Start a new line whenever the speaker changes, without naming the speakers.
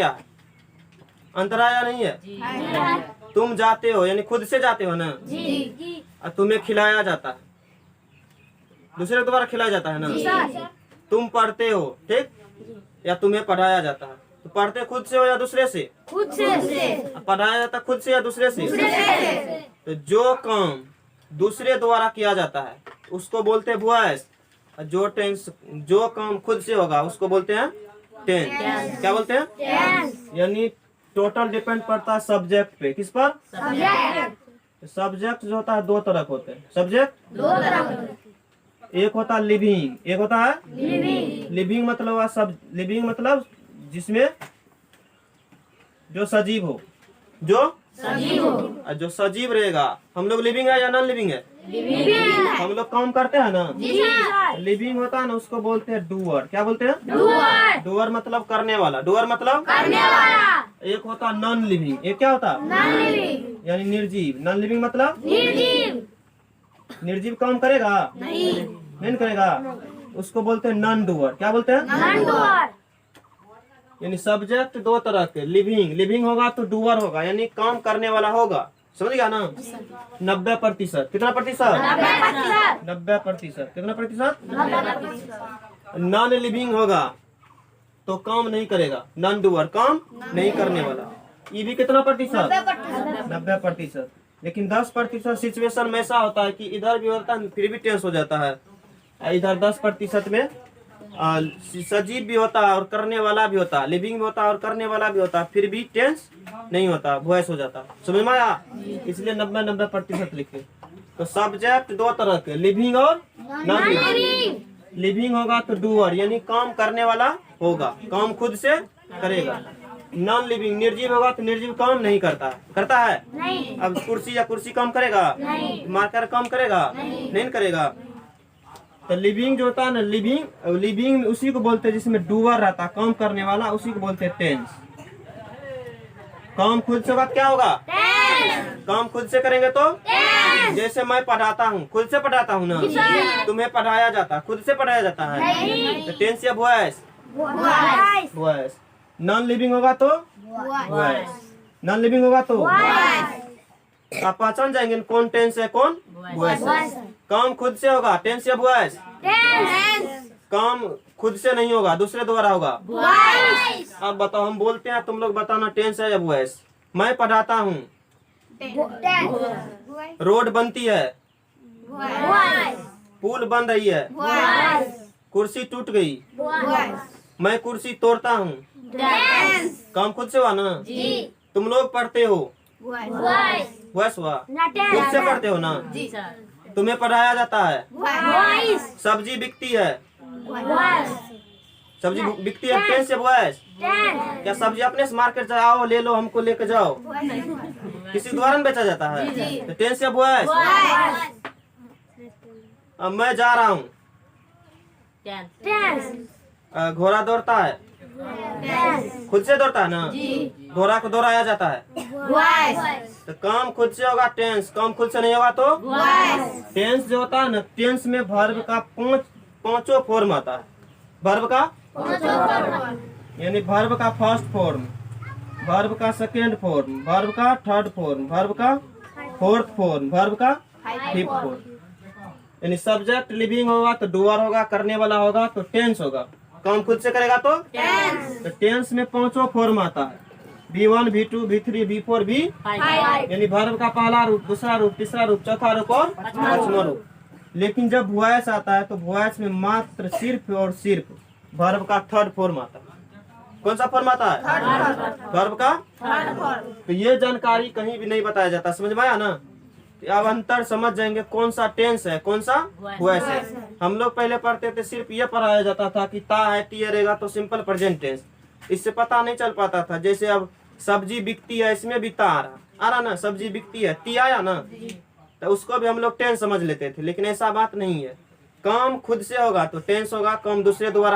क्या है? अंतर आया नहीं है? तुम जाते हो यानी खुद से जाते हो ना, और तुम्हें खिलाया जाता है, दूसरे के द्वारा खिलाया जाता है ना। तुम पढ़ते हो, ठीक, या तुम्हें पढ़ाया जाता है। तो पढ़ते खुद से हो या दूसरे से?
खुद से।
पढ़ाया जाता खुद से या दूसरे से? तो जो काम दूसरे द्वारा किया जाता है उसको बोलते हैं वॉइस, और जो काम खुद से होगा उसको बोलते हैं टेंस। क्या बोलते हैं? यानी टोटल डिपेंड पड़ता है सब्जेक्ट पे। किस पर? सब्जेक्ट जो होता है दो तरह के होते हैं। सब्जेक्ट
दो तरह।
एक होता है लिविंग, एक होता है लिविंग मतलब लिविंग मतलब जिसमें जो सजीव हो, जो सजीव रहेगा। हम लोग लिविंग है या नॉन लिविंग है? हम लोग काम करते हैं ना, लिविंग होता है ना, उसको बोलते हैं डूअर। क्या बोलते हैं? डूअर मतलब करने वाला। डूअर मतलब
करने वाला।
एक होता नॉन लिविंग, एक क्या होता?
नॉन लिविंग
यानी निर्जीव। नॉन लिविंग मतलब निर्जीव काम करेगा नहीं करेगा, उसको बोलते हैं नॉन डूअर। क्या बोलते हैं?
Non doer.
यानी सब्जेक्ट दो तरह के। लिविंग होगा तो डूअर होगा, यानी काम करने वाला होगा। समझ गया ना? 90%। कितना प्रतिशत? 90%। कितना प्रतिशत? नॉन लिविंग होगा तो काम नहीं करेगा, नॉन डूअर काम नहीं करने वाला। ये भी कितना प्रतिशत? 90%। लेकिन 10% सिचुएशन में ऐसा होता है कि इधर भी होता है फिर भी टेंस हो जाता है, इधर 10% में सजीव भी होता है और करने वाला भी होता है, लिविंग भी होता है और करने वाला भी होता है, फिर भी टेंस नहीं होता, वॉइस हो जाता। समझ में आया? इसलिए 90% लिखे। तो सब्जेक्ट दो तरह के, लिविंग और नॉन लिविंग। लिविंग होगा तो डूअर यानी काम करने वाला होगा, काम खुद से करेगा। नॉन लिविंग निर्जीव होगा तो निर्जीव काम नहीं करता है
नहीं।
अब कुर्सी काम करेगा? मार्कर काम करेगा? नहीं करेगा। तो लिविंग जो होता है ना, लिविंग उसी को बोलते हैं जिसमें डूअर रहता, काम करने वाला, उसी को बोलते हैं टेंस। काम खुद से होगा क्या होगा? काम खुद से करेंगे तो जैसे मैं पढ़ाता हूँ, खुद से पढ़ाता हूँ ना, तुम्हें पढ़ाया जाता है, खुद से पढ़ाया जाता है। तो टेंस या वॉइस? वॉइस। नॉन लिविंग होगा तो वॉइस। नॉन लिविंग होगा तो आप पहचान जाएंगे कौन टेंस है कौन वॉइस है। काम खुद से होगा, टेंस या वॉइस? काम खुद से नहीं होगा, दूसरे द्वारा होगा। अब बताओ, हम बोलते हैं, तुम लोग बताना टेंस है या वॉइस। मैं पढ़ाता हूँ, रोड बनती है, पुल बन रही है, कुर्सी टूट गई, मैं कुर्सी तोड़ता हूँ। काम खुद से हुआ ना? तुम लोग पढ़ते हो, वॉइस हुआ। खुद से पढ़ते हो ना? तुम्हें पढ़ाया जाता है। सब्जी बिकती है, सब्जी बिकती है, टेंस या वॉइस? क्या सब्जी अपने से मार्केट से आओ ले लो, हमको लेके जाओ, किसी द्वारा बेचा जाता है? तो टेंस या वॉइस? अब मैं जा रहा हूँ, घोड़ा दौड़ता है, खुद से दौड़ता है ना? घोड़ा को दौड़ाया जाता है। तो काम खुद से होगा टेंस, काम खुद से नहीं होगा तो टेंस जो होता है ना, टेंस में वर्ब का पांचों फॉर्म आता है। वर्ब का यानी वर्ब का फर्स्ट फॉर्म, वर्ब का सेकेंड फॉर्म, वर्ब का थर्ड फॉर्म, वर्ब का फोर्थ फॉर्म, वर्ब का फिफ्थ फॉर्म। यानी सब्जेक्ट लिविंग होगा तो डूअर होगा, करने वाला होगा तो टेंस होगा, काम खुद से करेगा तो टेंस में पांचों फॉर्म आता है, V1, V2, V3, V4, V यानी वर्ब का पहला रूप, दूसरा रूप, तीसरा रूप, चौथा रूप और पांचवा रूप। लेकिन जब वॉइस आता है तो वॉइस में मात्र सिर्फ और सिर्फ वर्ब का थर्ड फॉर्म आता है। कौन सा फॉर्म आता है? वर्ब का। तो ये जानकारी कहीं भी नहीं बताया जाता। समझ में आया ना? अब अंतर समझ जाएंगे कौन सा टेंस है कौन सा वॉइस है। हम लोग पहले पढ़ते थे सिर्फ ये पढ़ाया जाता था कि ता है, टी रहेगा तो सिंपल प्रेजेंट टेंस, इससे पता नहीं चल पाता था। जैसे अब सब्जी बिकती है, इसमें भी ता आ रहा ना, सब्जी बिकती है, टी आया ना, तो उसको भी हम लोग टेंस समझ लेते थे। लेकिन ऐसा बात नहीं है, काम खुद से होगा तो टेंस होगा, काम दूसरे द्वारा